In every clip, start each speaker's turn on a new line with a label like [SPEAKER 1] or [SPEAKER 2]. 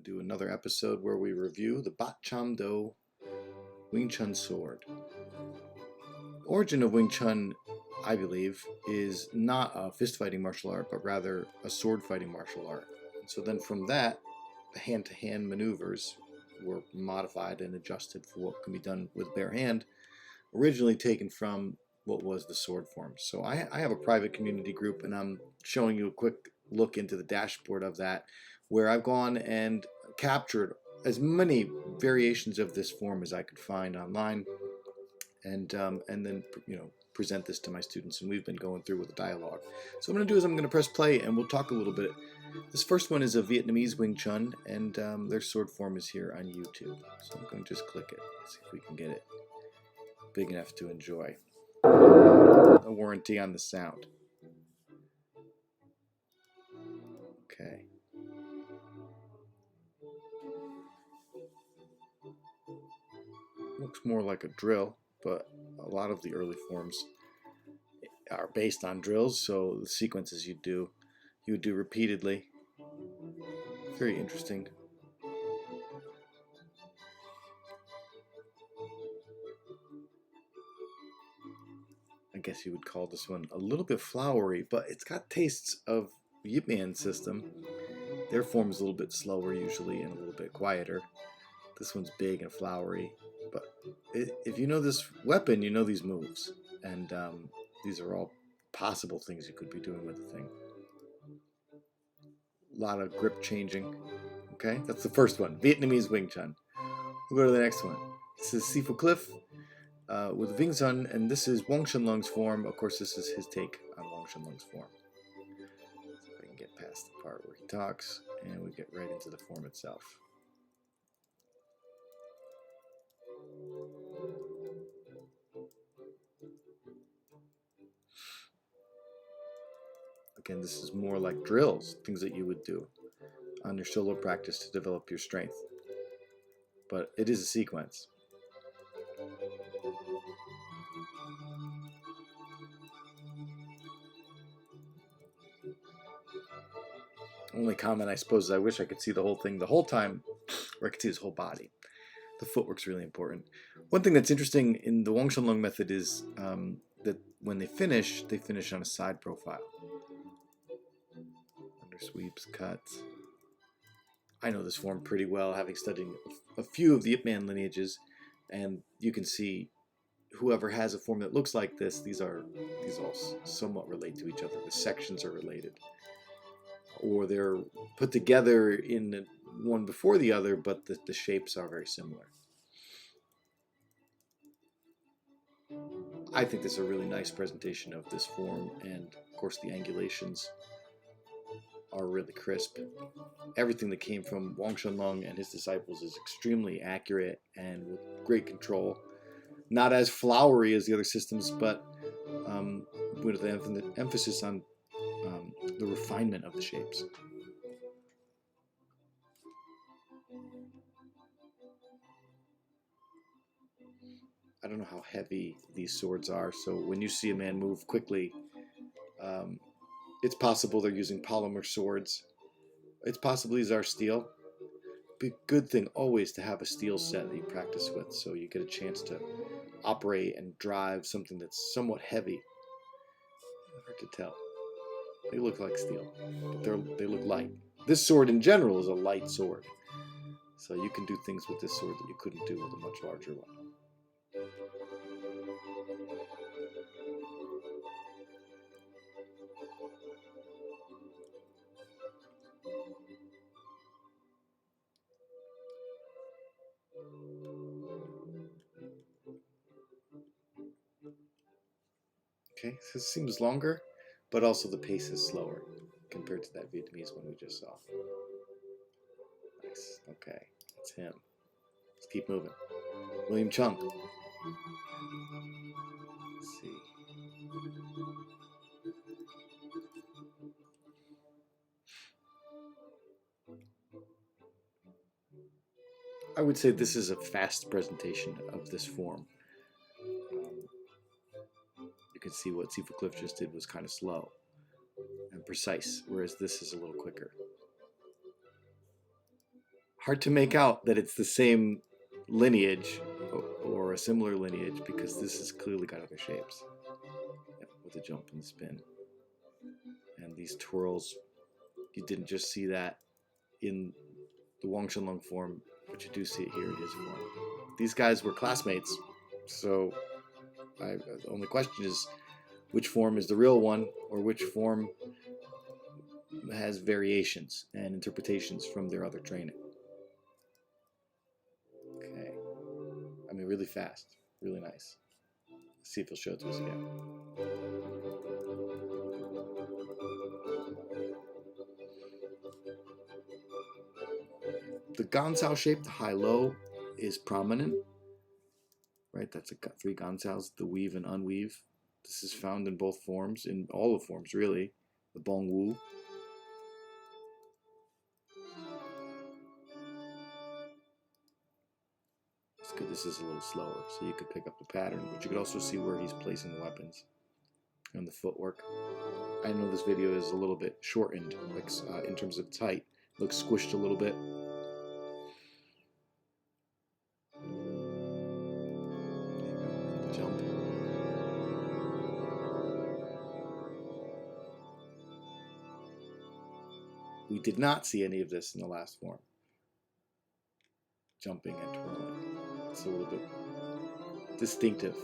[SPEAKER 1] do another episode where we review the Baat Cham Do Wing Chun Sword. Origin of Wing Chun, I believe, is not a fist-fighting martial art, but rather a sword-fighting martial art. And so then from that, the hand-to-hand maneuvers were modified and adjusted for what can be done with bare hand, originally taken from what was the sword forms. So I have a private community group, and I'm showing you a quick look into the dashboard of that, where I've gone and captured as many variations of this form as I could find online, and then present this to my students, and we've been going through with a dialogue. So what I'm going to do is I'm going to press play and we'll talk a little bit. This first one is a Vietnamese Wing Chun, and their sword form is here on YouTube. So I'm going to just click it, see if we can get it big enough to enjoy. No warranty on the sound. Okay. Looks more like a drill, but a lot of the early forms are based on drills, so the sequences you would do repeatedly. Very interesting. I guess you would call this one a little bit flowery, but it's got tastes of Yip Man system. Their form is a little bit slower usually and a little bit quieter. This one's big and flowery, but if you know this weapon, you know these moves, and these are all possible things you could be doing with the thing. A lot of grip changing. Okay, that's the first one, Vietnamese Wing Chun. We'll go to the next one. This is Sifu Cliff with Wing Chun, and this is Wong Shen Lung's form. Of course, this is his take on Wong Shen Lung's form. So we can get past the part where he talks, and we get right into the form itself. Again, this is more like drills, things that you would do on your solo practice to develop your strength. But it is a sequence. Only comment, I suppose, is I wish I could see the whole thing the whole time, or I could see his whole body. The footwork's really important. One thing that's interesting in the Wong Shen Lung method is that when they finish on a side profile. Under sweeps, cuts. I know this form pretty well, having studied a few of the Yip Man lineages, and you can see whoever has a form that looks like this, these all somewhat relate to each other. The sections are related, or they're put together in one before the other, but the shapes are very similar. I think this is a really nice presentation of this form, and of course the angulations are really crisp. Everything that came from Wong Shen Lung and his disciples is extremely accurate and with great control. Not as flowery as the other systems, but with an emphasis on the refinement of the shapes. I don't know how heavy these swords are, so when you see a man move quickly, it's possible they're using polymer swords. It's possible these are steel. Be a good thing always to have a steel set that you practice with, so you get a chance to operate and drive something that's somewhat heavy. Hard to tell. They look like steel, but they look light. This sword in general is a light sword, so you can do things with this sword that you couldn't do with a much larger one. Okay, so this seems longer, but also the pace is slower compared to that Vietnamese one we just saw. Nice. Okay, that's him. Let's keep moving. William Chung. Let's see. I would say this is a fast presentation of this form. You can see what Sifu Cliff just did was kind of slow and precise, whereas this is a little quicker. hard to make out that it's the same lineage or a similar lineage, because this has clearly got other shapes. Yep, with the jump and the spin. And these twirls, you didn't just see that in the Wang Chunlong form, but you do see it here in his form. These guys were classmates, so the only question is, which form is the real one, or which form has variations and interpretations from their other training. Okay. I mean, really fast, really nice. Let's see if he'll show it to us again. The gansao shape, the high-low, is prominent, right? That's 3 gansaos, the weave and unweave. This is found in both forms, in all the forms, really. The bong wu. It's good this is a little slower, so you could pick up the pattern, but you could also see where he's placing the weapons and the footwork. I know this video is a little bit shortened, like in terms of its height. It looks squished a little bit. Jump. We did not see any of this in the last form. Jumping and twirling. It's a little bit distinctive.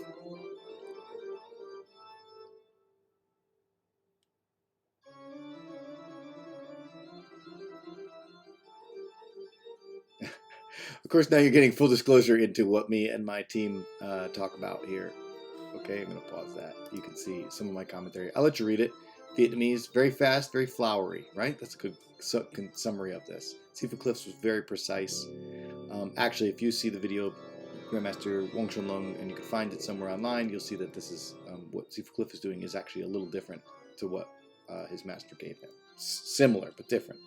[SPEAKER 1] Of course, now you're getting full disclosure into what me and my team talk about here. Okay, I'm going to pause that. You can see some of my commentary. I'll let you read it. Vietnamese, very fast, very flowery, right? That's a good summary of this. Sifu Cliffs was very precise. Actually, if you see the video of Grandmaster Wang Chunlong, and you can find it somewhere online, you'll see that this is what Sifu Cliff is doing is actually a little different to what his master gave him. Similar, but different.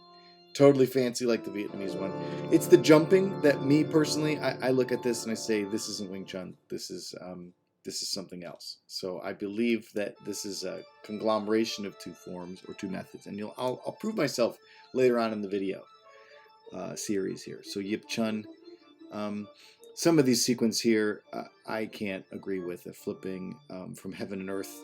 [SPEAKER 1] Totally fancy like the Vietnamese one. It's the jumping that me personally, I look at this and I say, this isn't Wing Chun. This is something else. So I believe that this is a conglomeration of 2 forms or 2 methods, and I'll prove myself later on in the video series here. So Yip Chun, some of these sequences here I can't agree with. The flipping from heaven and earth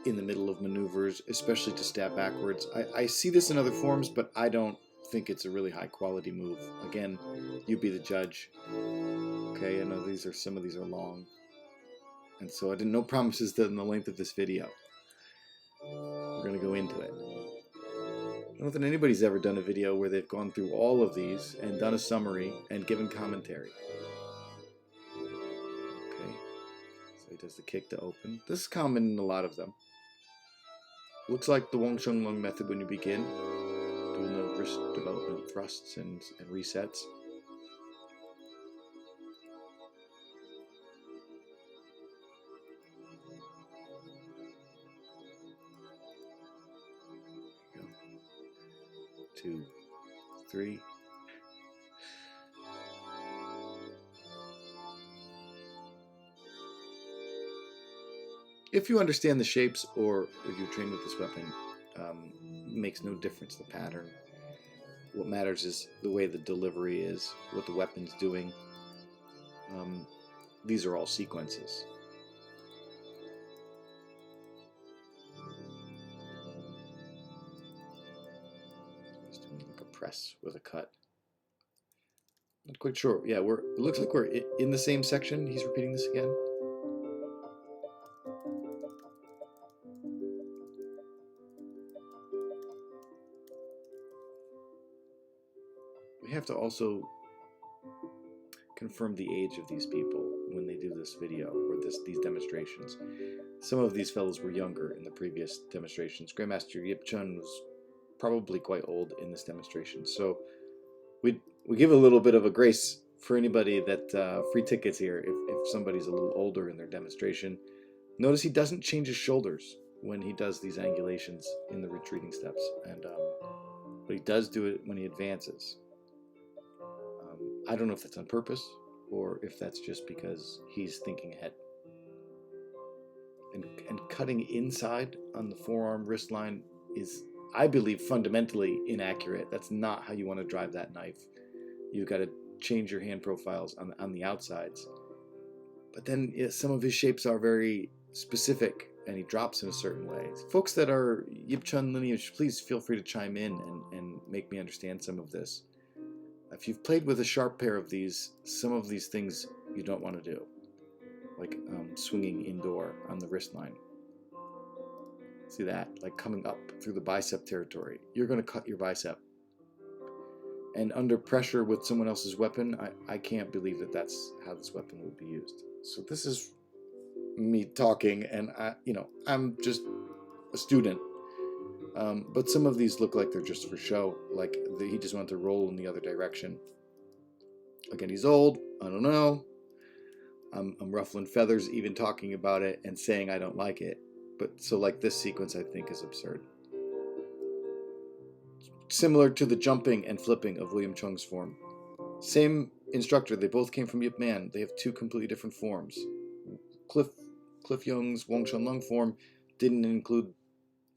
[SPEAKER 1] in the middle of maneuvers, especially to stab backwards. I see this in other forms, but I don't think it's a really high quality move. Again, you be the judge. Okay, I know some of these are long, and so I didn't no promises in the length of this video. We're gonna go into it. I don't think anybody's ever done a video where they've gone through all of these and done a summary and given commentary. Okay, so he does the kick to open. This is common in a lot of them. Looks like the Wang Chunlong method when you begin, doing the wrist development thrusts and resets. Go. 2, 3. If you understand the shapes, or if you train with this weapon, makes no difference the pattern. What matters is the way the delivery is, what the weapon's doing. These are all sequences. Just doing like a press with a cut. Not quite sure. Yeah, it looks like we're in the same section. He's repeating this again. We have to also confirm the age of these people when they do this video or these demonstrations. Some of these fellows were younger in the previous demonstrations. Grandmaster Yip Chun was probably quite old in this demonstration, so we give a little bit of a grace for anybody that free tickets here if somebody's a little older in their demonstration. Notice he doesn't change his shoulders when he does these angulations in the retreating steps, and but he does do it when he advances. I don't know if that's on purpose or if that's just because he's thinking ahead. And cutting inside on the forearm wrist line is, I believe, fundamentally inaccurate. That's not how you want to drive that knife. You've got to change your hand profiles on the outsides. But then some of his shapes are very specific, and he drops in a certain way. Folks that are Yip Chun lineage, please feel free to chime in and make me understand some of this. If you've played with a sharp pair of these, some of these things you don't want to do, like swinging indoor on the wrist line. See that? Like coming up through the bicep territory. You're going to cut your bicep. And under pressure with someone else's weapon, I can't believe that that's how this weapon would be used. So this is me talking, and I'm just a student. But some of these look like they're just for show, like he just wanted to roll in the other direction. Again, he's old. I don't know. I'm ruffling feathers even talking about it and saying I don't like it. But so like this sequence I think is absurd. Similar to the jumping and flipping of William Chung's form. Same instructor. They both came from Yip Man. They have two completely different forms. Cliff Young's Wong Chun Lung form didn't include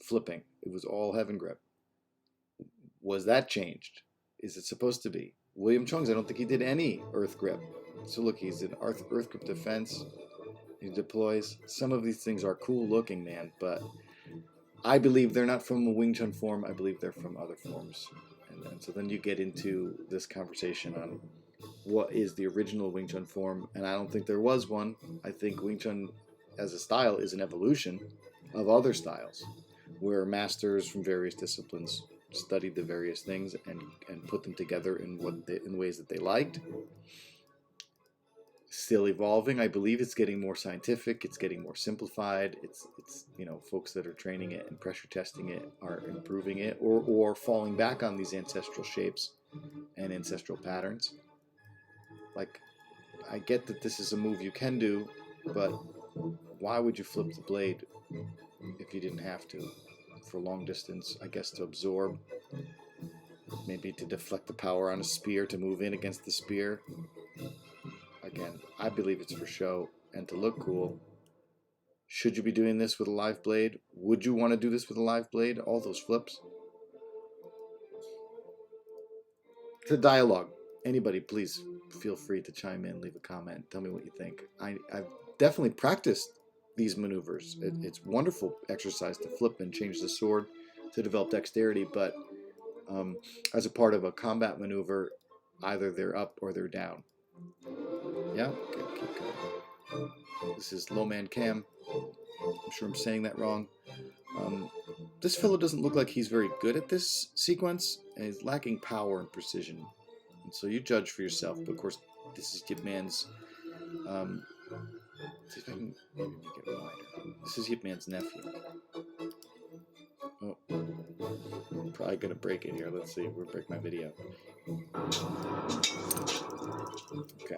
[SPEAKER 1] flipping. It was all heaven grip. Was that changed? Is it supposed to be? William Chung's, I don't think he did any earth grip. So look, he's in earth grip defense. He deploys. Some of these things are cool looking, man, but I believe they're not from a Wing Chun form. I believe they're from other forms. And so then you get into this conversation on what is the original Wing Chun form, and I don't think there was one. I think Wing Chun as a style is an evolution of other styles, where masters from various disciplines studied the various things and put them together in ways that they liked. Still evolving. I believe it's getting more scientific. It's getting more simplified. It's folks that are training it and pressure testing it are improving it or falling back on these ancestral shapes and ancestral patterns. Like, I get that this is a move you can do, but why would you flip the blade if you didn't have to? For long distance, I guess to absorb, maybe to deflect the power on a spear, to move in against the spear. Again, I believe it's for show and to look cool. Should you be doing this with a live blade? Would you want to do this with a live blade? All those flips? It's a dialogue. Anybody, please feel free to chime in, leave a comment, tell me what you think. I've definitely practiced these maneuvers. It's wonderful exercise to flip and change the sword to develop dexterity, but as a part of a combat maneuver, either they're up or they're down. Yeah, okay, keep going. This is Low Man Cam. I'm sure I'm saying that wrong. This fellow doesn't look like he's very good at this sequence, and he's lacking power and precision. And so you judge for yourself. But of course, this is Yip Man's. See if I can maybe make it wider. This is Yip Man's nephew. Oh, probably gonna break it here. Let's see. We'll break my video. Okay.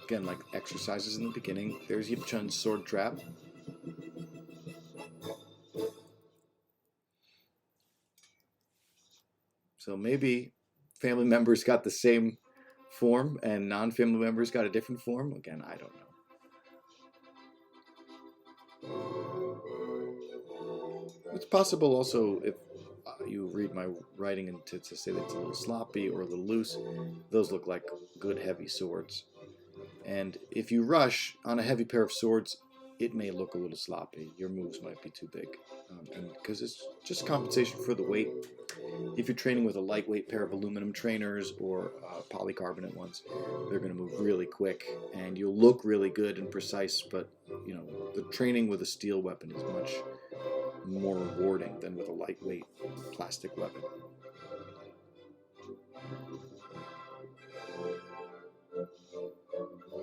[SPEAKER 1] Again, like exercises in the beginning. There's Yip Chun's sword trap. So maybe family members got the same form and non-family members got a different form. Again, I don't know. It's possible also if you read my writing and to say that it's a little sloppy or a little loose. Those look like good heavy swords. And if you rush on a heavy pair of swords, it may look a little sloppy. Your moves might be too big. Because it's just compensation for the weight. If you're training with a lightweight pair of aluminum trainers or polycarbonate ones, they're going to move really quick and you'll look really good and precise, but the training with a steel weapon is much more rewarding than with a lightweight plastic weapon.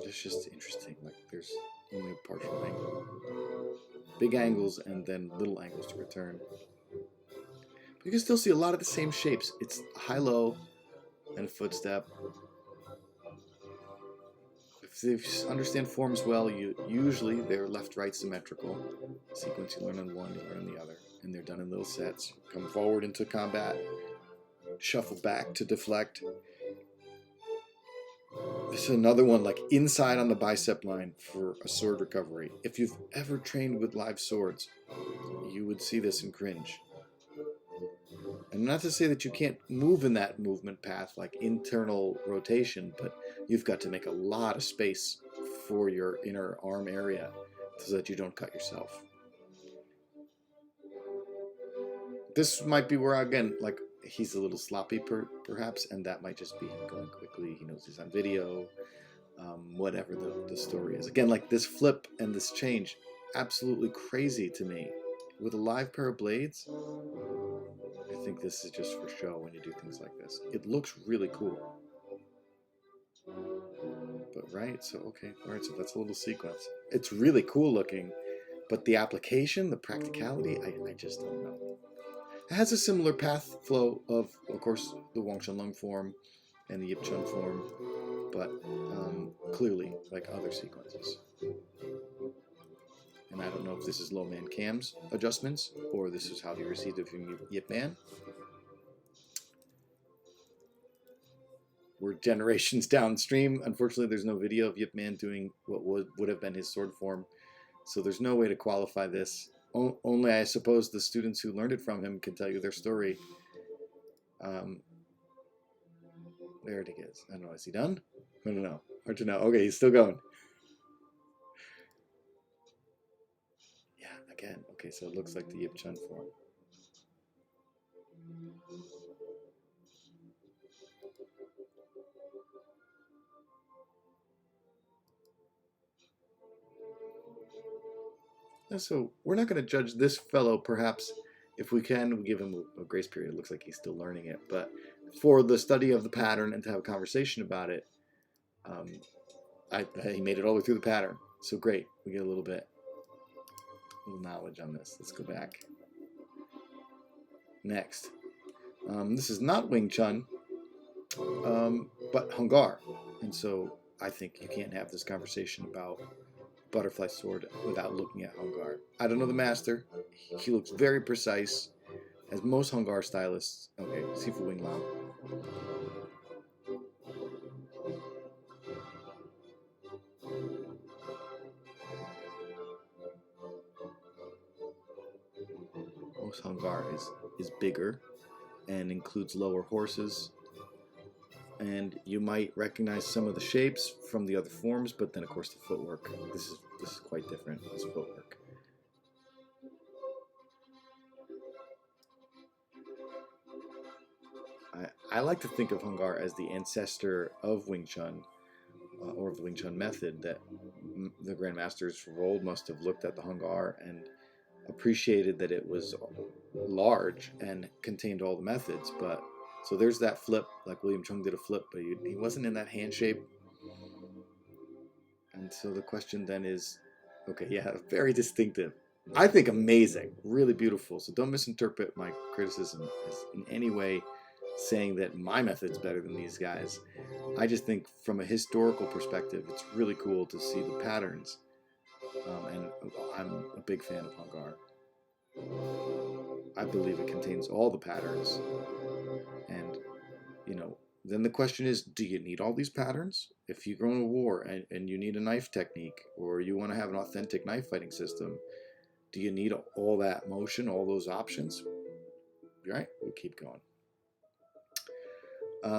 [SPEAKER 1] It's just interesting, like there's only a partial angle. Big angles and then little angles to return. But you can still see a lot of the same shapes. It's high-low and a footstep. If you understand forms well, usually they're left-right symmetrical. Sequence you learn on one, you learn on the other. And they're done in little sets. Come forward into combat. Shuffle back to deflect. This is another one, like inside on the bicep line for a sword recovery. If you've ever trained with live swords, you would see this and cringe. And not to say that you can't move in that movement path, like internal rotation, but you've got to make a lot of space for your inner arm area so that you don't cut yourself. This might be where, again, like, he's a little sloppy perhaps, and that might just be him going quickly. He knows he's on video, whatever the story is. Again, like this flip and this change, absolutely crazy to me. With a live pair of blades, I think this is just for show when you do things like this. It looks really cool. But right, so okay, all right, so that's a little sequence. It's really cool looking, but the application, the practicality, I just don't know. It has a similar path flow of course, the Wang Chun Lung form and the Yip Chun form, but clearly like other sequences. And I don't know if this is Low Man Cam's adjustments or this is how he received it from Yip Man. We're generations downstream. Unfortunately, there's no video of Yip Man doing what would have been his sword form, so there's no way to qualify this. Only, I suppose, the students who learned it from him can tell you their story. There it is. I don't know. Is he done? I don't know. Hard to know. Okay, he's still going. Yeah, again. Okay, so it looks like the Yip Chun form. And so we're not going to judge this fellow, perhaps. If we can, we give him a grace period. It looks like he's still learning it. But for the study of the pattern and to have a conversation about it, he made it all the way through the pattern. So great. We get a little knowledge on this. Let's go back. Next. This is not Wing Chun, but Hung Gar. And so I think you can't have this conversation about butterfly sword without looking at Hung Gar. I don't know the master. He looks very precise, as most Hung Gar stylists. Okay, Sifu Wing Lao. Most Hung Gar is bigger and includes lower horses. And you might recognize some of the shapes from the other forms, but then of course the footwork. This is quite different. This footwork. I like to think of Hung Gar as the ancestor of Wing Chun, or of the Wing Chun method. That the grandmasters of old must have looked at the Hung Gar and appreciated that it was large and contained all the methods. But so there's that flip, like William Chung did a flip, but he wasn't in that hand shape. And so the question then is, okay, yeah, very distinctive. I think amazing, really beautiful. So don't misinterpret my criticism as in any way saying that my method's better than these guys. I just think from a historical perspective, it's really cool to see the patterns. And I'm a big fan of Hung Gar. I believe it contains all the patterns. And, then the question is, do you need all these patterns? If you go in a war and you need a knife technique, or you want to have an authentic knife fighting system, do you need all that motion, all those options? Right? We'll keep going.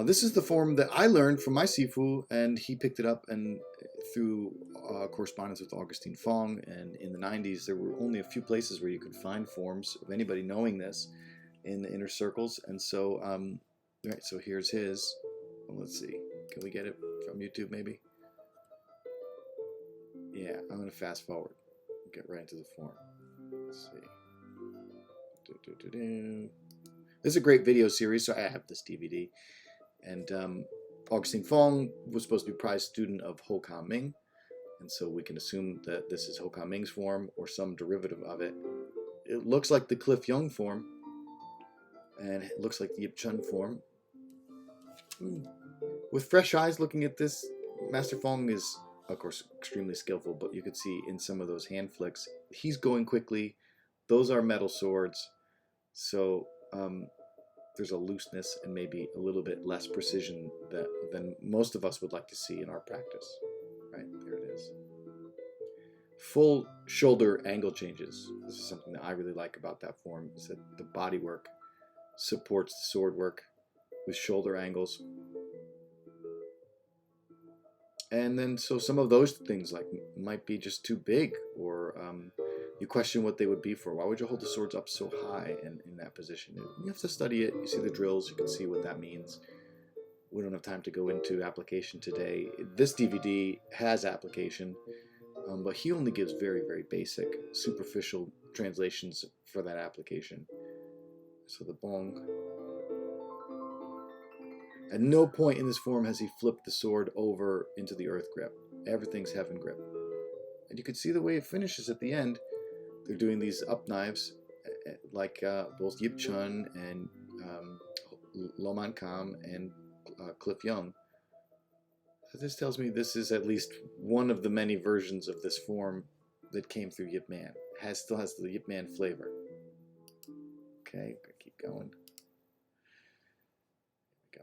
[SPEAKER 1] This is the form that I learned from my Sifu, and he picked it up and through correspondence with Augustine Fong. And in the 90s, there were only a few places where you could find forms of anybody knowing this in the inner circles. And so, right, so here's his. Well, let's see. Can we get it from YouTube, maybe? Yeah, I'm going to fast forward. Get right into the form. Let's see. This is a great video series, so I have this DVD. And Augustine Fong was supposed to be a prize student of Ho Ka Ming, and so we can assume that this is Ho Ka Ming's form or some derivative of it. It looks like the Cliff Young form, and it looks like the Yip Chun form. With fresh eyes looking at this, Master Fong is, of course, extremely skillful, but you could see in some of those hand flicks, he's going quickly. Those are metal swords, so there's a looseness and maybe a little bit less precision than most of us would like to see in our practice. Right, there it is. Full shoulder angle changes. This is something that I really like about that form, is that the body work supports the sword work with shoulder angles. And then so some of those things like might be just too big, or you question what they would be for. Why would you hold the swords up so high in that position? You have to study it. You see the drills, you can see what that means. We don't have time to go into application today. This DVD has application, but he only gives very, very basic, superficial translations for that application. So the bong. At no point in this form has he flipped the sword over into the earth grip. Everything's heaven grip. And you can see the way it finishes at the end. They're doing these up knives, like both Yip Chun and Lo Man Kam and Cliff Young. So this tells me this is at least one of the many versions of this form that came through Yip Man. Still has the Yip Man flavor. Okay, keep going.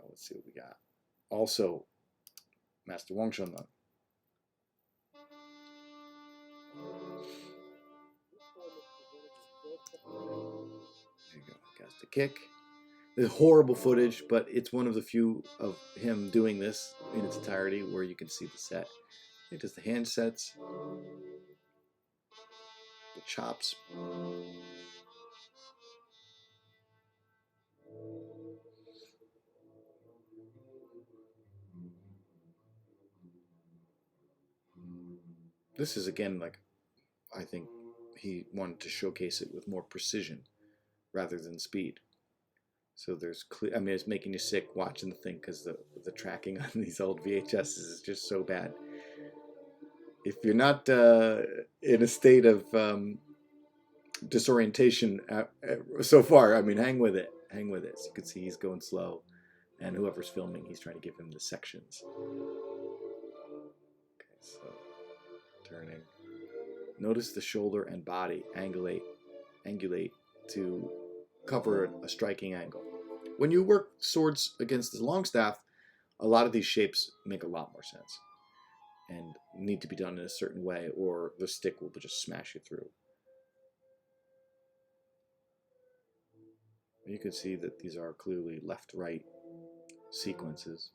[SPEAKER 1] Let's see what we got. Also, Master Wong Chun Leung. There you go. Got the kick. There's horrible footage, but it's one of the few of him doing this in its entirety where you can see the set. It does the hand sets, the chops. This is again like, I think he wanted to showcase it with more precision rather than speed. So there's clear. I mean, it's making you sick watching the thing because the tracking on these old VHSs is just so bad. If you're not in a state of disorientation so far, I mean, hang with it. Hang with it. So you can see he's going slow, and whoever's filming, he's trying to give him the sections. Okay, so turning. Notice the shoulder and body angulate to cover a striking angle. When you work swords against the long staff, a lot of these shapes make a lot more sense and need to be done in a certain way, or the stick will just smash you through. You can see that these are clearly left-right sequences.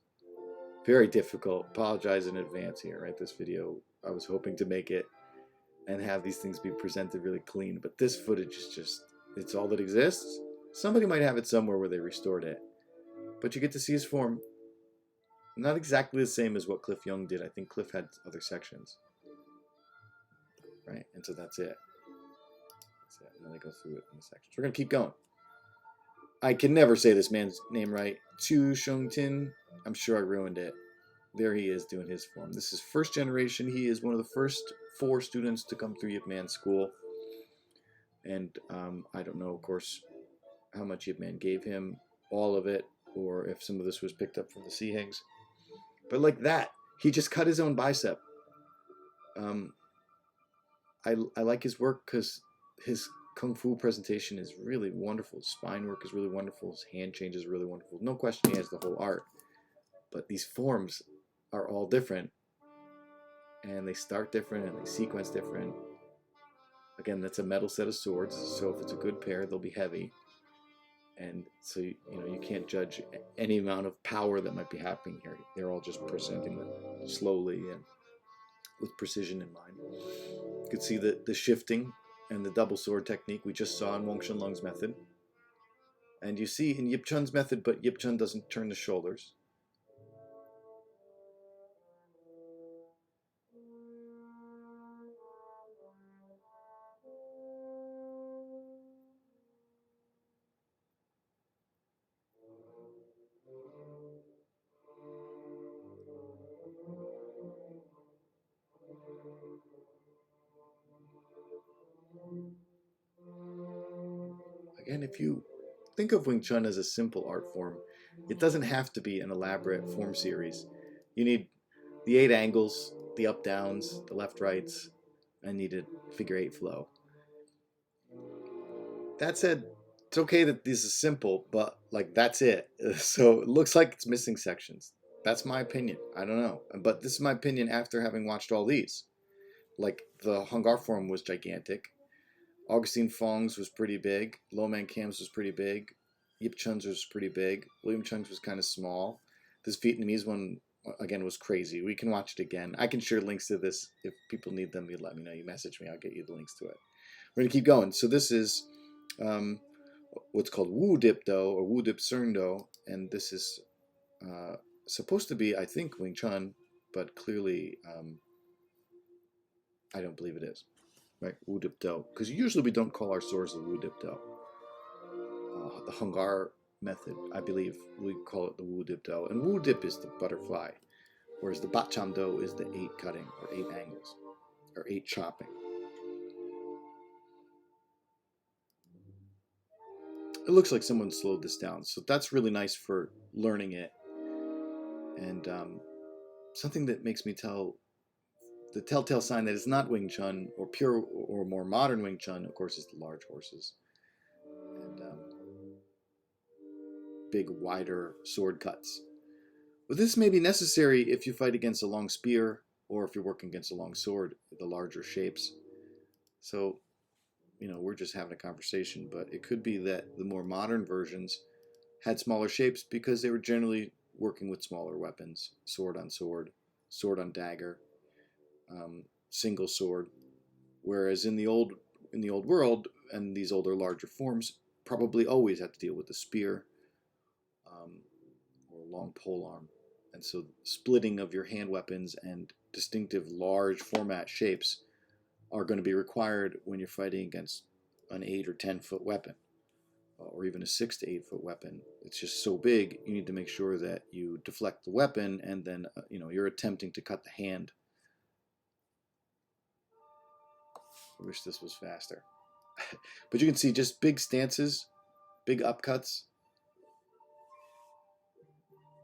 [SPEAKER 1] Very difficult. Apologize in advance here, right? This video, I was hoping to make it and have these things be presented really clean, but this footage is just, it's all that exists. Somebody might have it somewhere where they restored it, but you get to see his form. Not exactly the same as what Cliff Young did. I think Cliff had other sections, right? And so that's it. That's it. And then they go through it in the sections. We're gonna keep going. I can never say this man's name right. Chu Shung Tin. I'm sure I ruined it. There he is doing his form. This is first generation. He is one of the first 4 students to come through Yip Man School. And I don't know, of course, how much Yip Man gave him, all of it, or if some of this was picked up from the Sea Hangs. But like that, he just cut his own bicep. I like his work because his Kung Fu presentation is really wonderful. His spine work is really wonderful. His hand change is really wonderful. No question he has the whole art. But these forms are all different. And they start different and they sequence different. Again, that's a metal set of swords. So if it's a good pair, they'll be heavy. And so, you know, you can't judge any amount of power that might be happening here. They're all just presenting them slowly and with precision in mind. You could see the shifting and the double sword technique we just saw in Wong Chun Leung's method. And you see in Yip Chun's method, but Yip Chun doesn't turn the shoulders. Again, if you think of Wing Chun as a simple art form, it doesn't have to be an elaborate form series. You need the 8 angles, the up downs, the left rights, and needed figure 8 flow. That said, it's okay that this is simple, but like that's it. So it looks like it's missing sections. That's my opinion. I don't know, but this is my opinion after having watched all these. Like the Hung Gar form was gigantic. Augustine Fong's was pretty big. Lo Man Kam's was pretty big. Yip Chun's was pretty big. William Chung's was kind of small. This Vietnamese one, again, was crazy. We can watch it again. I can share links to this. If people need them, you let me know. You message me. I'll get you the links to it. We're going to keep going. So this is what's called Wu Dip Do or Wu Dip Seung Do. And this is supposed to be, I think, Wing Chun, but clearly I don't believe it is. Right? Wu Dip Do. Because usually we don't call our swords the Wu Dip Do. The Hung Gar method, I believe we call it the Wu Dip Do. And Wu Dip is the butterfly, whereas the Baat Cham Do is the 8 cutting or 8 angles or 8 chopping. It looks like someone slowed this down, so that's really nice for learning it. And something that makes me tell the telltale sign that it's not Wing Chun or pure or more modern Wing Chun, of course, is the large horses and big, wider sword cuts. But this may be necessary if you fight against a long spear or if you're working against a long sword, the larger shapes. So, you know, we're just having a conversation, but it could be that the more modern versions had smaller shapes because they were generally working with smaller weapons, sword on dagger, single sword. Whereas in the old world and these older, larger forms, probably always had to deal with the spear or long pole arm. And so splitting of your hand weapons and distinctive large format shapes are going to be required when you're fighting against an 8 or 10 foot weapon or even a 6 to 8 foot weapon. It's just so big, you need to make sure that you deflect the weapon and then you're attempting to cut the hand. I wish this was faster. But you can see just big stances, big upcuts,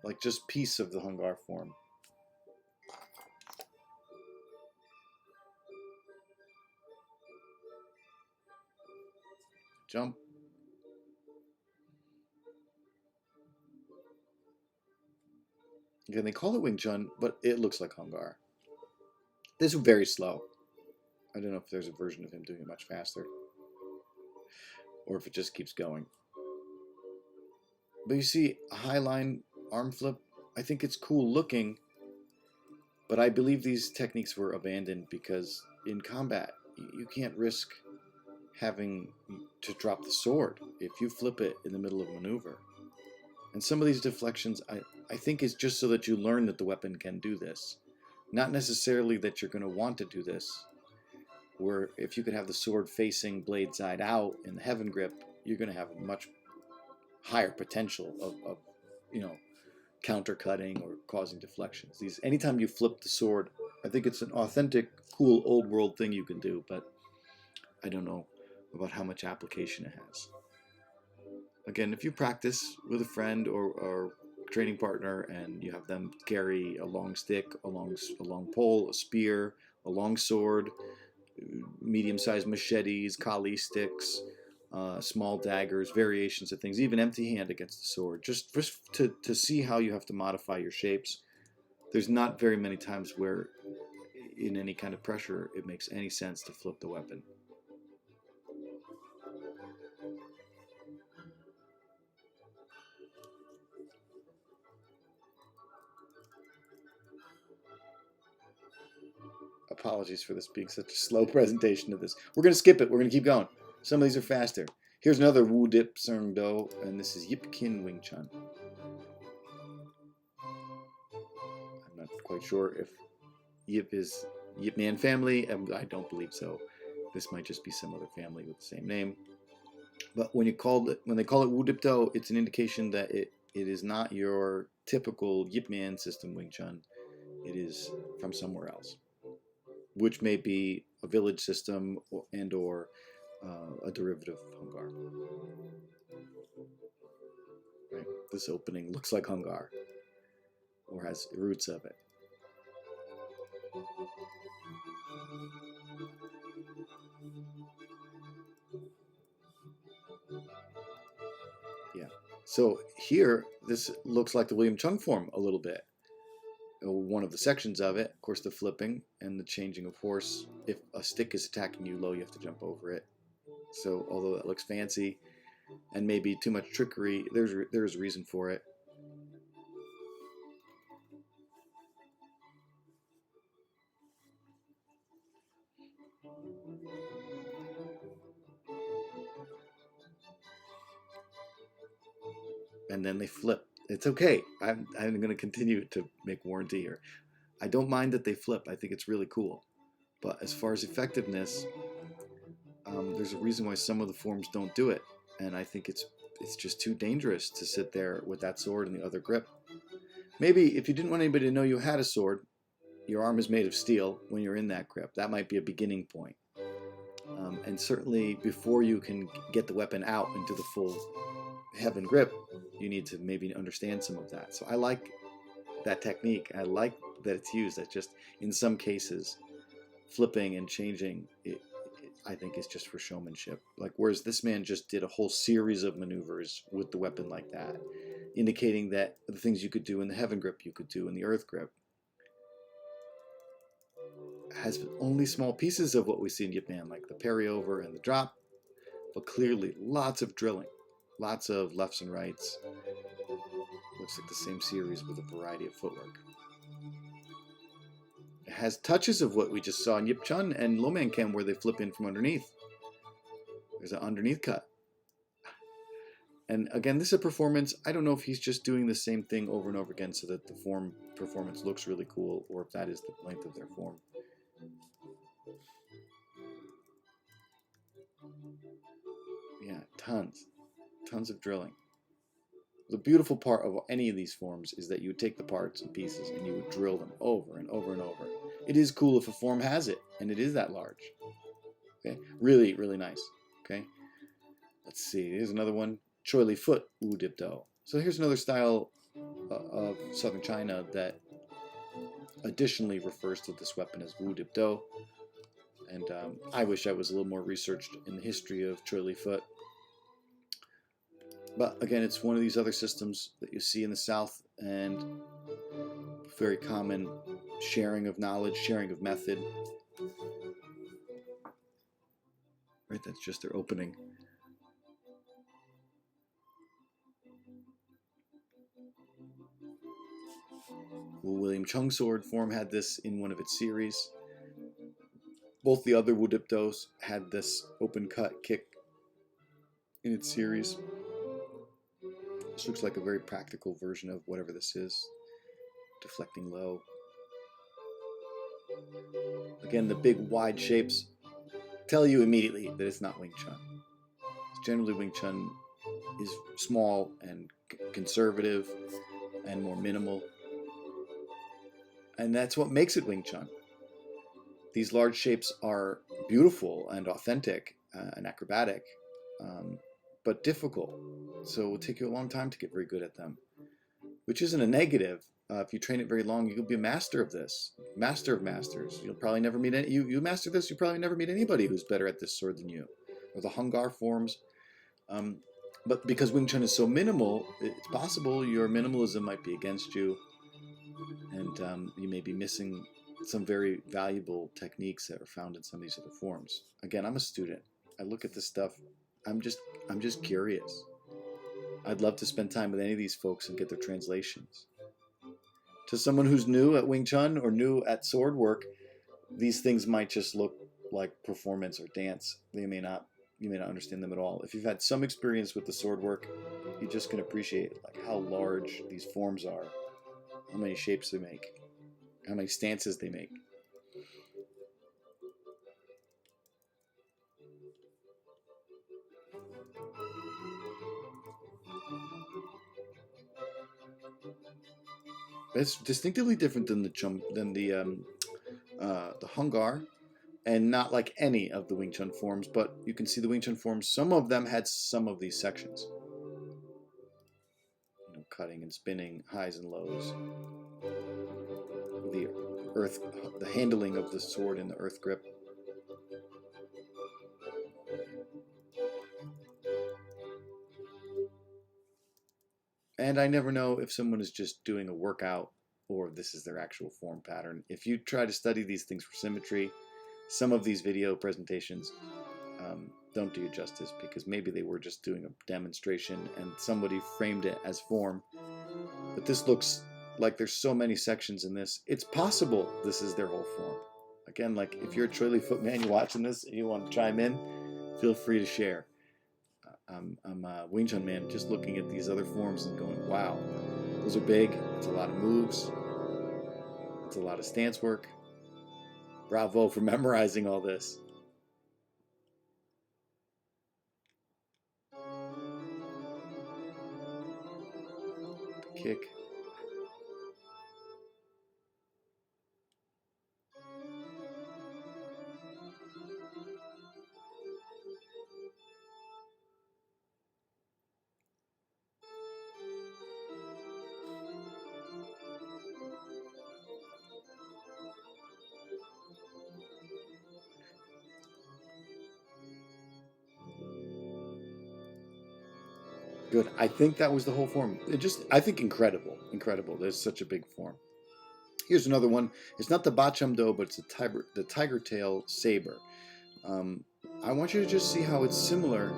[SPEAKER 1] like just piece of the Hung Gar form. Jump. Again, they call it Wing Chun, but it looks like Hung Gar. This is very slow. I don't know if there's a version of him doing it much faster, or if it just keeps going. But you see a high line arm flip. I think it's cool looking, but I believe these techniques were abandoned because in combat, you can't risk having to drop the sword if you flip it in the middle of a maneuver. And some of these deflections, I think, is just so that you learn that the weapon can do this. Not necessarily that you're going to want to do this. Where if you could have the sword facing blade side out in the heaven grip, you're going to have a much higher potential of counter cutting or causing deflections. Anytime you flip the sword, I think it's an authentic, cool, old world thing you can do, but I don't know about how much application it has. Again, if you practice with a friend or training partner and you have them carry a long stick, a long pole, a spear, a long sword, medium-sized machetes, kali sticks, small daggers, variations of things, even empty hand against the sword, just to see how you have to modify your shapes. There's not very many times where in any kind of pressure it makes any sense to flip the weapon. Apologies for this being such a slow presentation of this. We're going to skip it. We're going to keep going. Some of these are faster. Here's another Wu Dip Seung Do, and this is Yip Kin Wing Chun. I'm not quite sure if Yip is Yip Man family. I don't believe so. This might just be some other family with the same name. But when they call it Wu Dip Do, it's an indication that it is not your typical Yip Man system Wing Chun. It is from somewhere else, which may be a village system or a derivative of Hung Gar. Right? This opening looks like Hung Gar, or has roots of it. Yeah. So here, this looks like the William Chung form a little bit. One of the sections of it, of course, the flipping and the changing of horse. If a stick is attacking you low, you have to jump over it. So although that looks fancy, and maybe too much trickery, there's a reason for it. And then they flip. It's okay. I'm going to continue to make warranty here. I don't mind that they flip. I think it's really cool. But as far as effectiveness, there's a reason why some of the forms don't do it, and I think it's just too dangerous to sit there with that sword in the other grip. Maybe if you didn't want anybody to know you had a sword, your arm is made of steel when you're in that grip. That might be a beginning point. And certainly before you can get the weapon out into the full heaven grip, you need to maybe understand some of that. So I like that technique. I like that it's used. That just in some cases, flipping and changing it, I think is just for showmanship. Like, whereas this man just did a whole series of maneuvers with the weapon like that, indicating that the things you could do in the heaven grip, you could do in the earth grip. Has only small pieces of what we see in Yip Man, like the parry over and the drop, but clearly lots of drilling, lots of lefts and rights. Looks like the same series with a variety of footwork. It has touches of what we just saw in Yip Chun and Lo Man Kem, where they flip in from underneath. There's an underneath cut. And again, this is a performance. I don't know if he's just doing the same thing over and over again so that the form performance looks really cool, or if that is the length of their form. Yeah, tons of drilling. The beautiful part of any of these forms is that you would take the parts and pieces and you would drill them over and over and over. It is cool if a form has it, and it is that large. Okay, really, really nice. Okay, let's see. Here's another one. Choi Li Foot Wu Dip Do. So here's another style of southern China that additionally refers to this weapon as Wu Dip Do. And I wish I was a little more researched in the history of Choi Li Foot. But again, it's one of these other systems that you see in the South, and very common sharing of knowledge, sharing of method. Right, that's just their opening. William Chung sword form had this in one of its series. Both the other Wu Dip Dos had this open cut kick in its series. This looks like a very practical version of whatever this is. Deflecting low. Again, the big wide shapes tell you immediately that it's not Wing Chun. Generally, Wing Chun is small and conservative and more minimal. And that's what makes it Wing Chun. These large shapes are beautiful and authentic and acrobatic, but difficult. So it will take you a long time to get very good at them, which isn't a negative. If you train it very long, you'll be a master of this, master of masters. You'll probably never meet any. You master this, you probably never meet anybody who's better at this sword than you. Or the Hungar forms. But because Wing Chun is so minimal, it's possible your minimalism might be against you, and you may be missing some very valuable techniques that are found in some of these other forms. Again, I'm a student. I look at this stuff. I'm just curious. I'd love to spend time with any of these folks and get their translations. To someone who's new at Wing Chun or new at sword work, these things might just look like performance or dance. You may not understand them at all. If you've had some experience with the sword work, you just can appreciate like how large these forms are, how many shapes they make, how many stances they make. It's distinctively different than the Hungar, and not like any of the Wing Chun forms. But you can see the Wing Chun forms. Some of them had some of these sections. You know, cutting and spinning, highs and lows. The handling of the sword in the earth grip. And I never know if someone is just doing a workout or if this is their actual form pattern. If you try to study these things for symmetry, some of these video presentations don't do you justice, because maybe they were just doing a demonstration and somebody framed it as form. But this looks like there's so many sections in this. It's possible this is their whole form. Again, like if you're a Choi Li Foot man, you're watching this and you want to chime in, feel free to share. I'm a Wing Chun man just looking at these other forms and going, wow, those are big. It's a lot of moves. It's a lot of stance work. Bravo for memorizing all this. Kick. Good. I think that was the whole form. I think incredible. Incredible. There's such a big form. Here's another one. It's not the Baat Cham Do, but it's the tiger tail saber. I want you to just see how it's similar.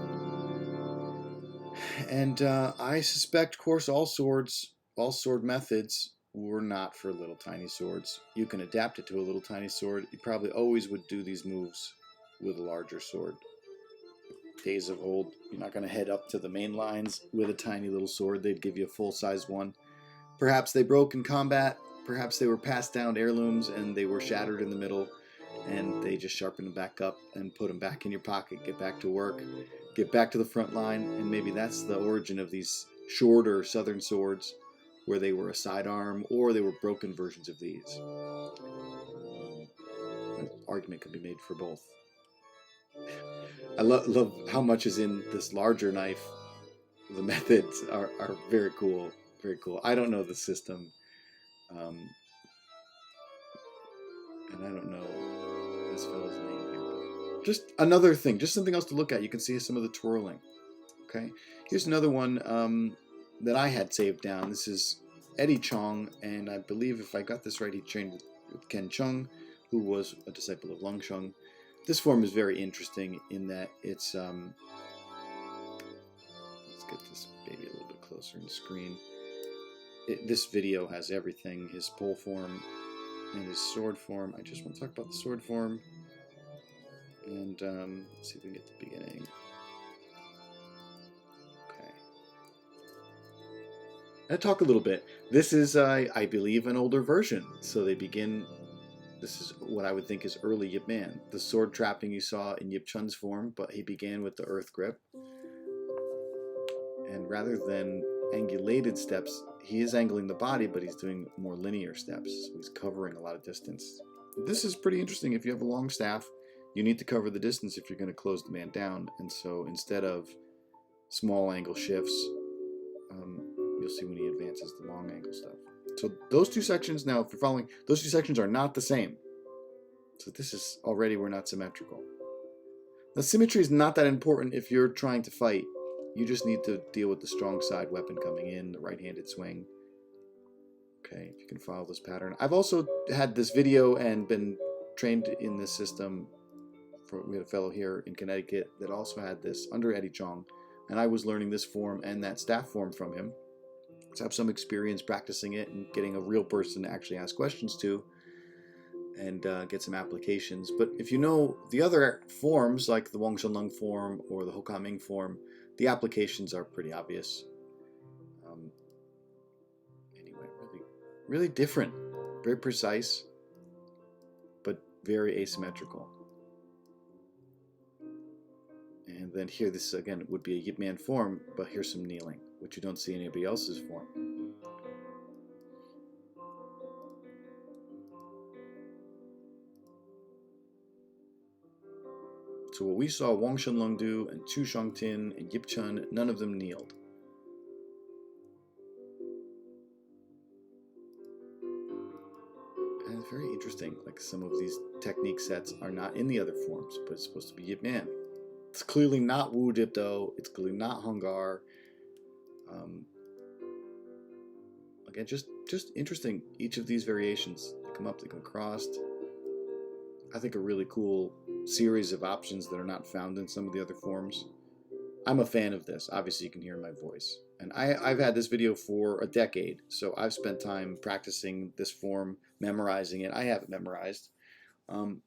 [SPEAKER 1] And I suspect, of course, all sword methods were not for little tiny swords. You can adapt it to a little tiny sword. You probably always would do these moves with a larger sword. Days of old, you're not going to head up to the main lines with a tiny little sword. They'd give you a full-size one. Perhaps they broke in combat. Perhaps they were passed down heirlooms and they were shattered in the middle, and they just sharpened them back up and put them back in your pocket, get back to work, get back to the front line. And maybe that's the origin of these shorter southern swords, where they were a sidearm or they were broken versions of these. An argument could be made for both. I love how much is in this larger knife. The methods are very cool. Very cool. I don't know the system. And I don't know this fellow's name here. Just another thing. Just something else to look at. You can see some of the twirling. Okay. Here's another one that I had saved down. This is Eddie Chong. And I believe if I got this right, he trained with Ken Chung, who was a disciple of Lung Chung. This form is very interesting in that it's, let's get this baby a little bit closer on the screen. This video has everything, his pole form and his sword form. I just want to talk about the sword form. And let's see if we can get the beginning. Okay. I'll talk a little bit. This is, I believe, an older version. So they begin... This is what I would think is early Yip Man. The sword trapping you saw in Yip Chun's form, but he began with the earth grip. And rather than angulated steps, he is angling the body, but he's doing more linear steps. So he's covering a lot of distance. This is pretty interesting. If you have a long staff, you need to cover the distance if you're going to close the man down. And so instead of small angle shifts, you'll see when he advances the long angle stuff. So those two sections, now if you're following, those two sections are not the same. So this is already, we're not symmetrical. Now symmetry is not that important if you're trying to fight. You just need to deal with the strong side weapon coming in, the right-handed swing. Okay, if you can follow this pattern. I've also had this video and been trained in this system. We had a fellow here in Connecticut that also had this under Eddie Chong, and I was learning this form and that staff form from him. To have some experience practicing it and getting a real person to actually ask questions to and get some applications. But if you know the other forms, like the Wong Shun Lung form or the Ho Ka Ming form, the applications are pretty obvious. Anyway, really different, very precise, but very asymmetrical. And then here, this again would be a Yip Man form, but here's some kneeling, which you don't see in anybody else's form. So what we saw Wong Shun Lung do and Chu Shang Tin and Yip Chun, none of them kneeled. And it's very interesting, like some of these technique sets are not in the other forms, but it's supposed to be Yip Man. It's clearly not Wu Dip Do, it's clearly not Hung Gar. Again, just interesting. Each of these variations, they come up, they come crossed. I think a really cool series of options that are not found in some of the other forms. I'm a fan of this. Obviously, you can hear my voice. And I've had this video for a decade, so I've spent time practicing this form, memorizing it. I have it memorized. But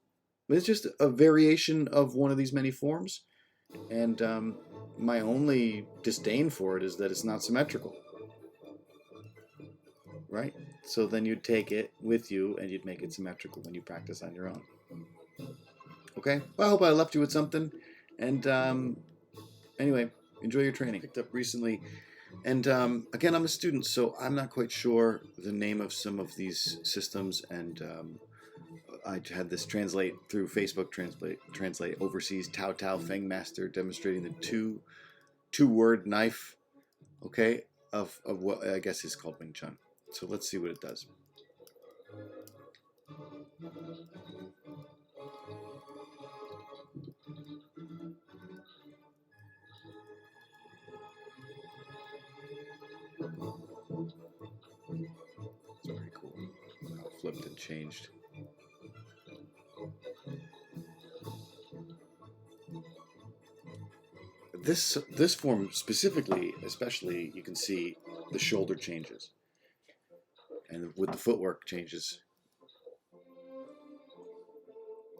[SPEAKER 1] it's just a variation of one of these many forms. And my only disdain for it is that it's not symmetrical. Right? So then you'd take it with you and you'd make it symmetrical when you practice on your own. Okay? Well, I hope I left you with something. And anyway, enjoy your training. Picked up recently. And again, I'm a student, so I'm not quite sure the name of some of these systems. And I had this translate through Facebook, translate overseas, Tao Tao Feng Master, demonstrating the two-word knife, okay, of what I guess is called Wing Chun. So let's see what it does. It's pretty cool how it flipped and changed. This form specifically, especially, you can see the shoulder changes. And with the footwork changes.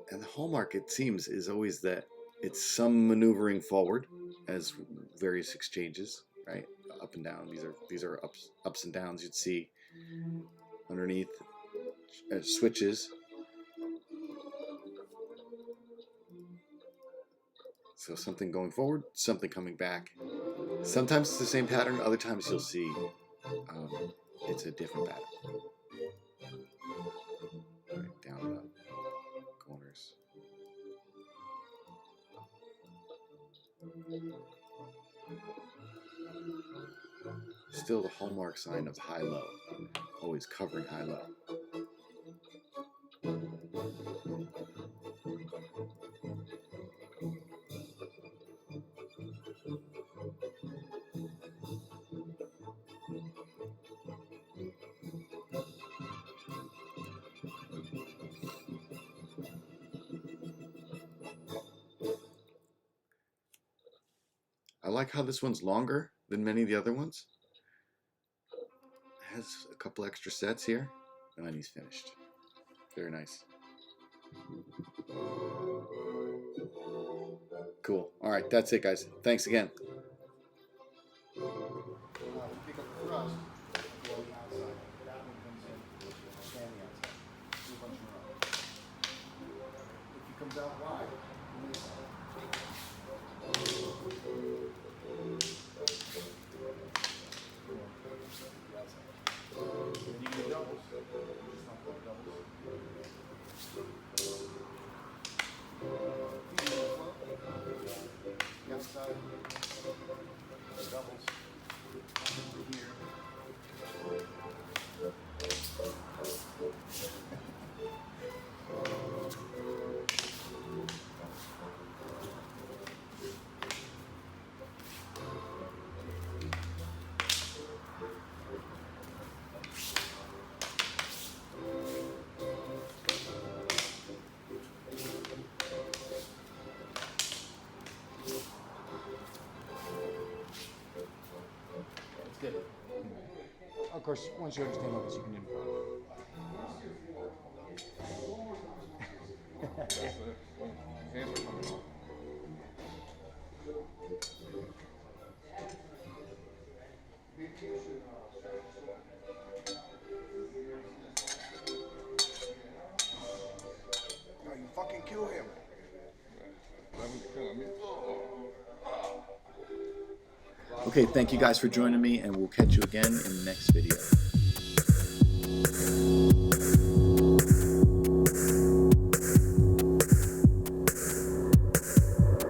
[SPEAKER 1] And the hallmark, it seems, is always that it's some maneuvering forward as various exchanges, right? Up and down. These are ups and downs. You'd see underneath switches. So something going forward, something coming back. Sometimes it's the same pattern. Other times you'll see it's a different pattern. Right, down and up, corners. Still the hallmark sign of high-low, always covering high-low. I like how this one's longer than many of the other ones. It has a couple extra sets here, and then he's finished. Very nice. Cool. All right, that's it, guys. Thanks again. Pick up the thrust, go on the outside. That one comes in, stand the outside. Do a bunch in a row. If he comes out wide, on this side. Then you can do doubles. Just not put doubles. The outside. Doubles. Here. Good. Of course, once you understand all this, you can improv.
[SPEAKER 2] No, you fucking kill him.
[SPEAKER 1] Okay, thank you guys for joining me, and we'll catch you again in the next video.